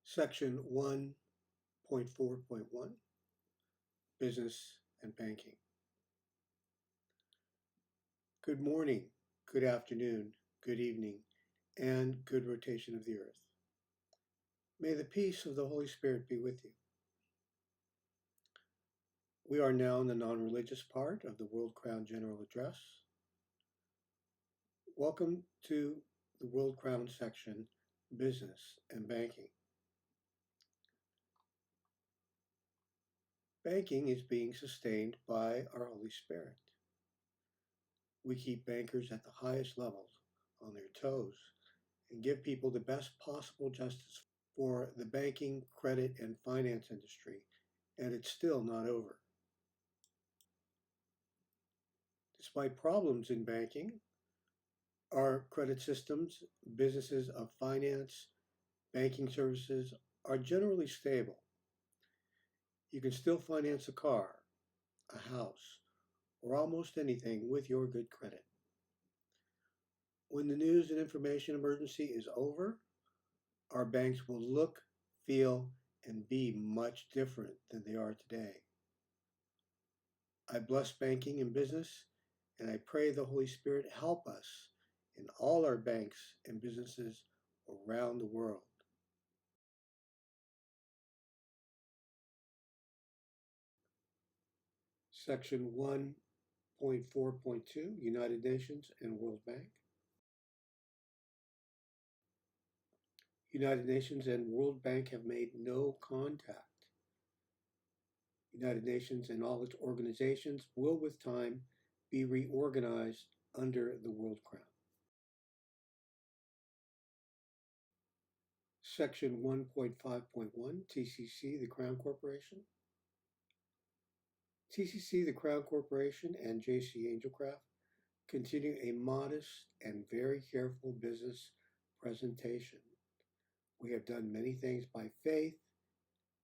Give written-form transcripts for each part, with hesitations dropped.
Section 1.4.1 Business and Banking. Good morning, good afternoon, good evening, and good rotation of the earth. May the peace of the Holy Spirit be with you. We are now in the non-religious part of the World Crown General Address. Welcome to the World Crown section, Business and Banking. Banking is being sustained by our Holy Spirit. We keep bankers at the highest levels on their toes and give people the best possible justice for the banking, credit, and finance industry, and it's still not over. Despite problems in banking, our credit systems, businesses of finance, banking services are generally stable. You can still finance a car, a house, or almost anything with your good credit. When the news and information emergency is over, our banks will look, feel, and be much different than they are today. I bless banking and business, and I pray the Holy Spirit help us in all our banks and businesses around the world. Section 1.4.2 United Nations and World Bank. United Nations and World Bank have made no contact. United Nations and all its organizations will with time be reorganized under the World Crown. Section 1.5.1 TCC, the Crown Corporation. TCC, the Crown Corporation, and JC Angelcraft continue a modest and very careful business presentation. We have done many things by faith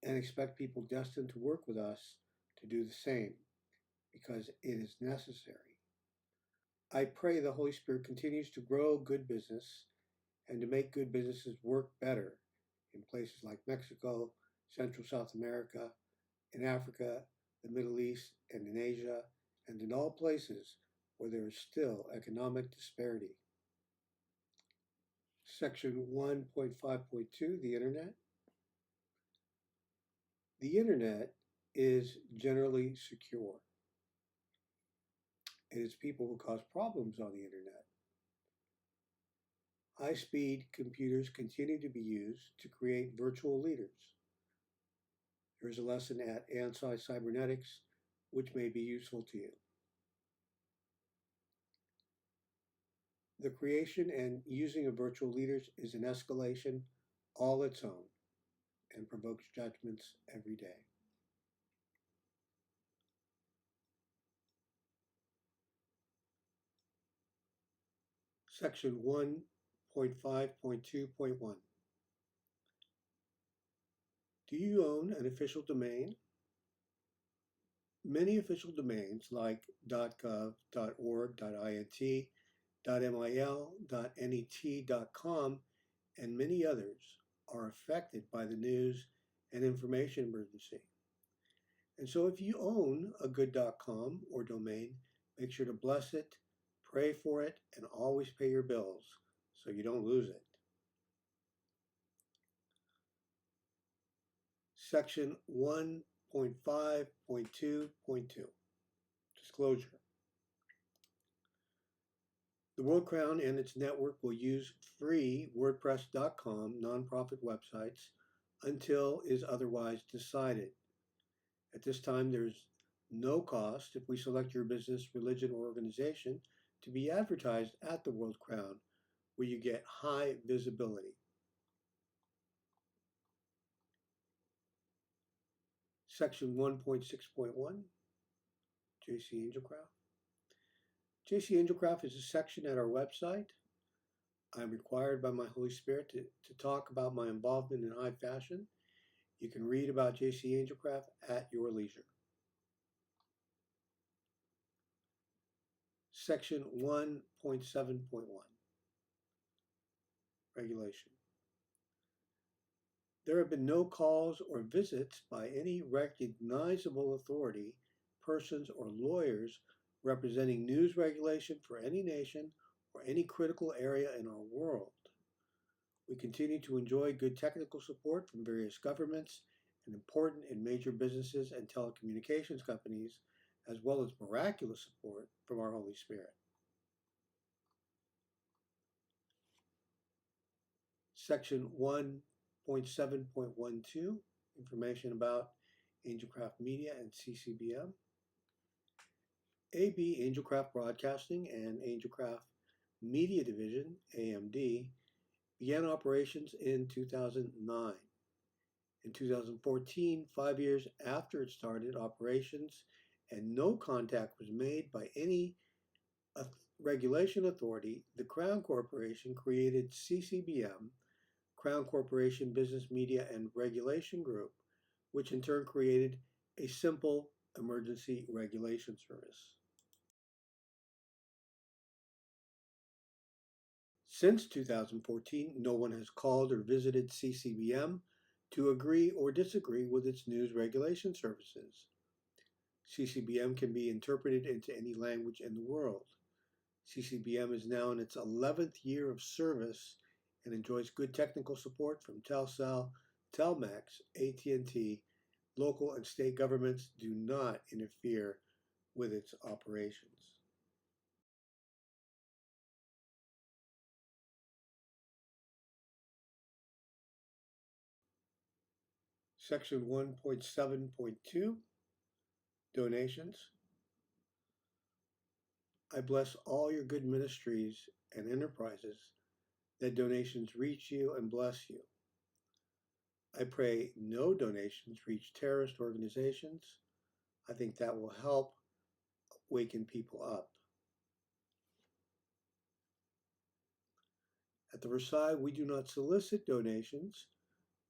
and expect people destined to work with us to do the same because it is necessary. I pray the Holy Spirit continues to grow good business and to make good businesses work better in places like Mexico, Central South America, in Africa, the Middle East, and in Asia, and in all places where there is still economic disparity. Section 1.5.2, the Internet. The Internet is generally secure. It is people who cause problems on the Internet. High-speed computers continue to be used to create virtual leaders. There is a lesson at ANSI Cybernetics which may be useful to you. The creation and using of virtual leaders is an escalation all its own and provokes judgments every day. Section 1.5.2.1. Do you own an official domain? Many official domains like .gov, .org, .int, .mil, .net, .com, and many others are affected by the news and information emergency. And so if you own a good .com or domain, make sure to bless it, pray for it, and always pay your bills so you don't lose it. Section 1.5.2.2 Disclosure. The World Crown and its network will use free WordPress.com nonprofit websites until is otherwise decided. At this time, there's no cost if we select your business, religion, or organization to be advertised at the World Crown, where you get high visibility. Section 1.6.1, JC Angelcraft. JC Angelcraft is a section at our website. I'm required by my Holy Spirit to talk about my involvement in high fashion. You can read about JC Angelcraft at your leisure. Section 1.7.1, Regulation. There have been no calls or visits by any recognizable authority, persons, or lawyers representing news regulation for any nation or any critical area in our world. We continue to enjoy good technical support from various governments and important and major businesses and telecommunications companies, as well as miraculous support from our Holy Spirit. Section 1.7.12, information about Angelcraft Media and CCBM. AB Angelcraft Broadcasting and Angelcraft Media Division, AMD, began operations in 2009. In 2014, 5 years after it started operations, and no contact was made by any regulation authority, the Crown Corporation created CCBM, Crown Corporation Business Media and Regulation Group, which in turn created a simple emergency regulation service. Since 2014, no one has called or visited CCBM to agree or disagree with its news regulation services. CCBM can be interpreted into any language in the world. CCBM is now in its 11th year of service and enjoys good technical support from Telcel, Telmex, AT&T. Local and state governments do not interfere with its operations. Section 1.7.2, donations. I bless all your good ministries and enterprises that donations reach you and bless you. I pray no donations reach terrorist organizations. I think that will help waken people up. At the Versailles, we do not solicit donations,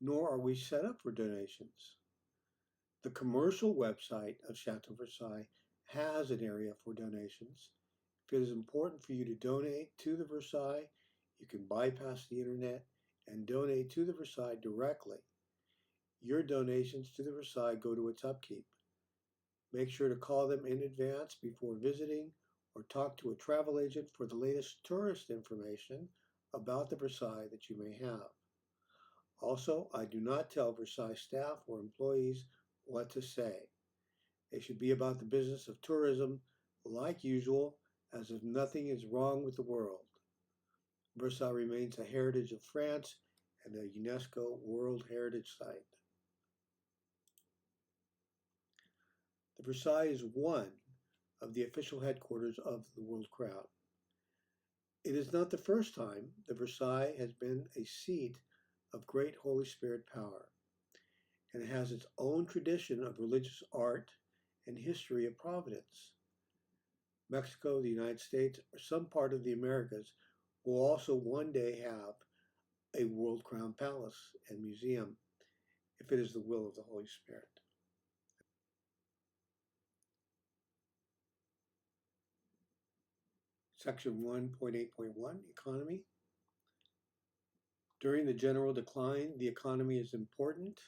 nor are we set up for donations. The commercial website of Château Versailles has an area for donations. If it is important for you to donate to the Versailles, you can bypass the internet and donate to the Versailles directly. Your donations to the Versailles go to its upkeep. Make sure to call them in advance before visiting or talk to a travel agent for the latest tourist information about the Versailles that you may have. Also, I do not tell Versailles staff or employees what to say. They should be about the business of tourism like usual, as if nothing is wrong with the world. Versailles remains a heritage of France and a UNESCO World Heritage Site. The Versailles is one of the official headquarters of the World Crown. It is not the first time the Versailles has been a seat of great Holy Spirit power, and it has its own tradition of religious art and history of providence. Mexico, the United States, or some part of the Americas will also one day have a World Crown Palace and Museum, if it is the will of the Holy Spirit. Section 1.8.1, Economy. During the general decline, the economy is important.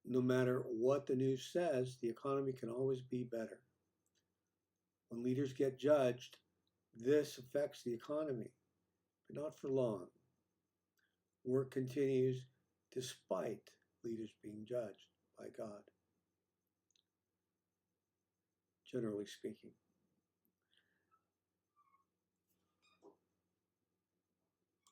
No matter what the news says, the economy can always be better. When leaders get judged, this affects the economy, but not for long. Work continues despite leaders being judged by God, generally speaking.